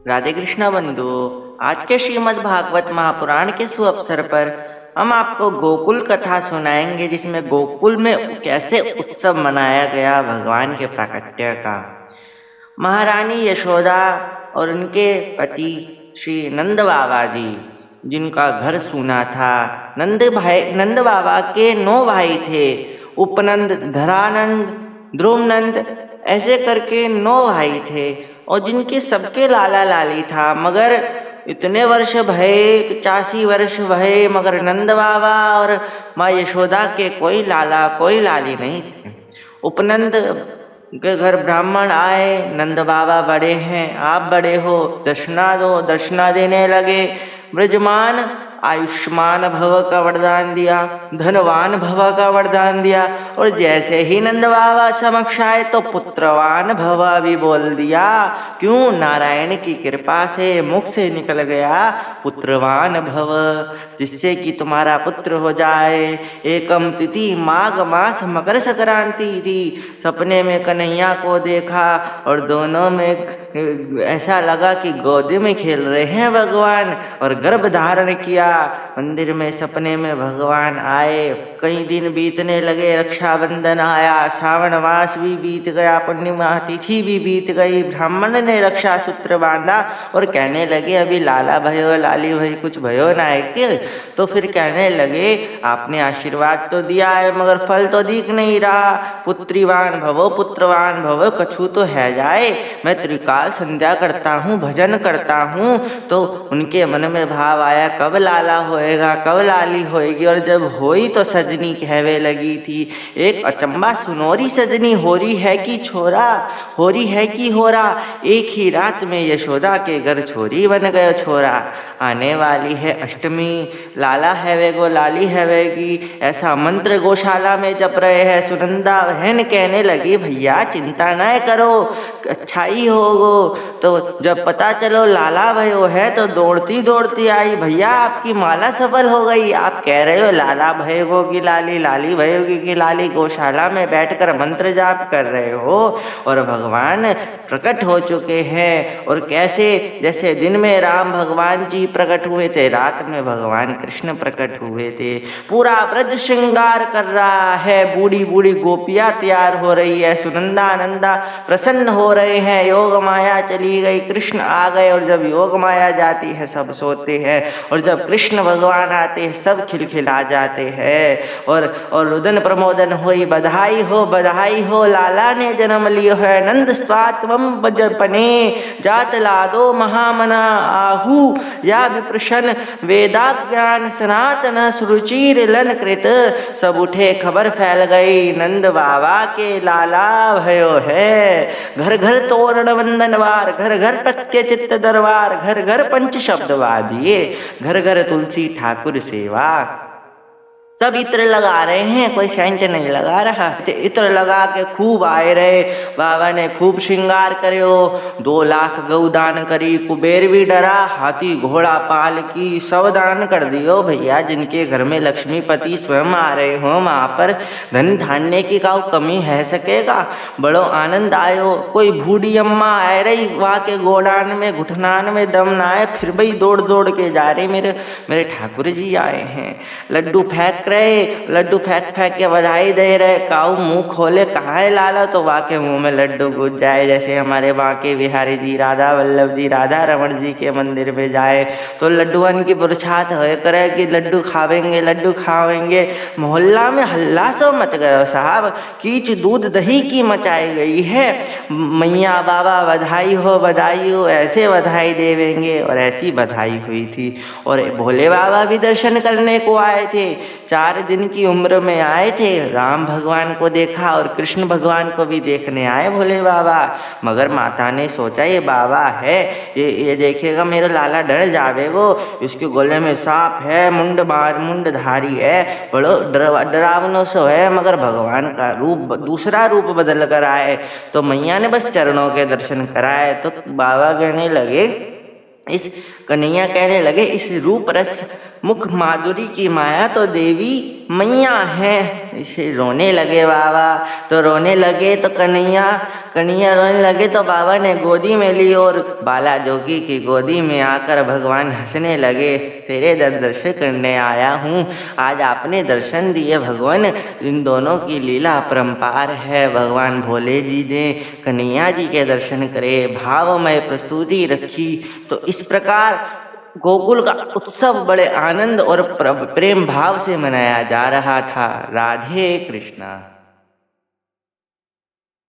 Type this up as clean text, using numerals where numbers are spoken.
राधे कृष्णा बंधु, आज के श्रीमद् भागवत महापुराण के सुअवसर पर हम आपको गोकुल कथा सुनाएंगे, जिसमें गोकुल में कैसे उत्सव मनाया गया भगवान के प्राकट्य का। महारानी यशोदा और उनके पति श्री नंद बाबा जी, जिनका घर सूना था। नंद बाबा के 9 भाई थे, उपनंद, धरानंद, ध्रुवनंद, ऐसे करके 9 भाई थे, और जिनके सबके लाला लाली था। मगर इतने वर्ष भये, 85 वर्ष भये, मगर नंद बाबा और माँ यशोदा के कोई लाला कोई लाली नहीं थे। उपनंद के घर ब्राह्मण आए, नंद बाबा बड़े हैं, आप बड़े हो, दक्षिणा दो। दक्षिणा देने लगे। ब्रजमान आयुष्मान भव का वरदान दिया, धनवान भव का वरदान दिया, और जैसे ही नंद बाबा समक्ष आए तो पुत्रवान भव भी बोल दिया। क्यों? नारायण की कृपा से मुख से निकल गया पुत्रवान भव, जिससे कि तुम्हारा पुत्र हो जाए। एकम तिथि माघ मास मकर संक्रांति थी। सपने में कन्हैया को देखा और दोनों में ऐसा लगा कि गोद में खेल रहे हैं भगवान, और गर्भ धारण किया। मंदिर में सपने में भगवान आए। कई दिन बीतने लगे, रक्षाबंधन आया, श्रावण मास भी बीत गया, पूर्णिमा तिथि भी बीत गई। ब्राह्मण ने रक्षा सूत्र बांधा और कहने लगे, अभी लाला भयो लाली भई कुछ भयो ना है कि? तो फिर कहने लगे, आपने आशीर्वाद तो दिया है मगर फल तो दिख नहीं रहा। पुत्रीवान भवो पुत्रवान भवो, कछु तो है जाए। मैं त्रिकाल संध्या करता हूँ, भजन करता हूँ। तो उनके मन में भाव आया, कब लाला होएगा, कब लाली होएगी। और जब होई तो सजनी कहवे लगी थी, एक अचंबा सुनोरी सजनी, हो रही है कि छोरा, हो रही है कि होरा। एक ही रात में यशोदा के घर छोरी बन गए छोरा। आने वाली है अष्टमी, लाला हैवेगो लाली हैवेगी, ऐसा मंत्र गौशाला में जप रहे हैं। सुनंदा बहन कहने लगी, भैया चिंता न करो, अच्छा ही होगो। तो जब पता चलो लाला भयो है तो दौड़ती दौड़ती आई, भैया आपकी माला सफल हो गई। आप कह रहे हो लाला भयोगो की लाली, लाली भयोगी की लाली। गौशाला में बैठकर मंत्र जाप कर रहे हो और भगवान प्रकट हो चुके हैं। और कैसे? जैसे दिन में राम भगवान जी प्रकट हुए थे, रात में भगवान कृष्ण प्रकट हुए थे। पूरा ब्रज श्रृंगार कर रहा है, बूढ़ी बूढ़ी गोपियां तैयार हो रही है, सुनंदा नंदा प्रसन्न हो रहे हैं। योग माया चली गई, कृष्ण आ गए, और जब योग माया जाती है सब सोते हैं, और जब कृष्ण भगवान आते हैं सब खिलखिला जाते हैं। और रुदन प्रमोदन हुई, बधाई हो, लाला ने जन्म लियो है। नंद स्वात्मम बजपने जात लादो महामना आहू, या विप्रशन वेदाज्ञान सनातन सुरुचिर लन कृत। सब उठे, खबर फैल गई, नंद बाबा के लाला भयो है। घर घर तोरण वंदनवार, घर घर प्रत्य चित्त दरबार, घर घर पंच शब्द वादिये, घर घर तुलसी ठाकुर सेवा। सब इत्र लगा रहे हैं, कोई सेंट नहीं लगा रहा। इत्र लगा के खूब आए रहे। बाबा ने खूब श्रृंगार करो, 2 लाख गौ दान करी, कुबेर भी डरा, हाथी घोड़ा पाल की सब दान कर दियो। भैया जिनके घर में लक्ष्मीपति स्वयं आ रहे हो, वहाँ पर धन धान्य की का कमी है सकेगा। बड़ो आनंद आयो। कोई बूढ़ी अम्मा आ रही, वहाँ के गोडान में घुटनान में दम ना आए, फिर भाई दौड़ दौड़ के जा रहे, मेरे ठाकुर जी आए हैं। लड्डू फेंक रहे, लड्डू फेंक फेंक के बधाई दे रहे। काऊ मुंह खोले, कहाँ है लाला, तो वाके मुंह में लड्डू घुस जाए। जैसे हमारे बांके बिहारी जी, राधा वल्लभ जी, राधा रमण जी के मंदिर में जाए तो लड्डुअन की बुरछात हो करे कि लड्डू खावेंगे, लड्डू खावेंगे। मोहल्ला में हल्ला सो मच गया साहब, कीच दूध दही की मचाई गई है। मैया बाबा बधाई हो, ऐसे बधाई देवेंगे। और ऐसी बधाई हुई थी। और भोले बाबा भी दर्शन करने को आए थे। 4 दिन की उम्र में आए थे, राम भगवान को देखा और कृष्ण भगवान को भी देखने आए भोले बाबा। मगर माता ने सोचा ये बाबा है, ये देखेगा मेरा लाला डर जावेगो, इसके गले में सांप है, मुंडधारी है, बड़ो डरावनो सो है। मगर भगवान का रूप, दूसरा रूप बदल कर आए। तो मैया ने बस चरणों के दर्शन कराए। तो बाबा कहने लगे, इस कन्हैया कहने लगे, इस रूप रस मुख माधुरी की माया तो देवी मैया है। इसे रोने लगे बाबा। तो रोने लगे तो कन्हैया कन्हैया रोने लगे तो बाबा ने गोदी में ली और बाला जोगी की गोदी में आकर भगवान हंसने लगे। तेरे दर्शन करने आया हूँ, आज आपने दर्शन दिए भगवान। इन दोनों की लीला अपरंपार है। भगवान भोले जी ने कन्हैया जी के दर्शन करे, भावमय प्रस्तुति रखी। तो इस प्रकार गोकुल का उत्सव बड़े आनंद और प्रेम भाव से मनाया जा रहा था। राधे कृष्णा।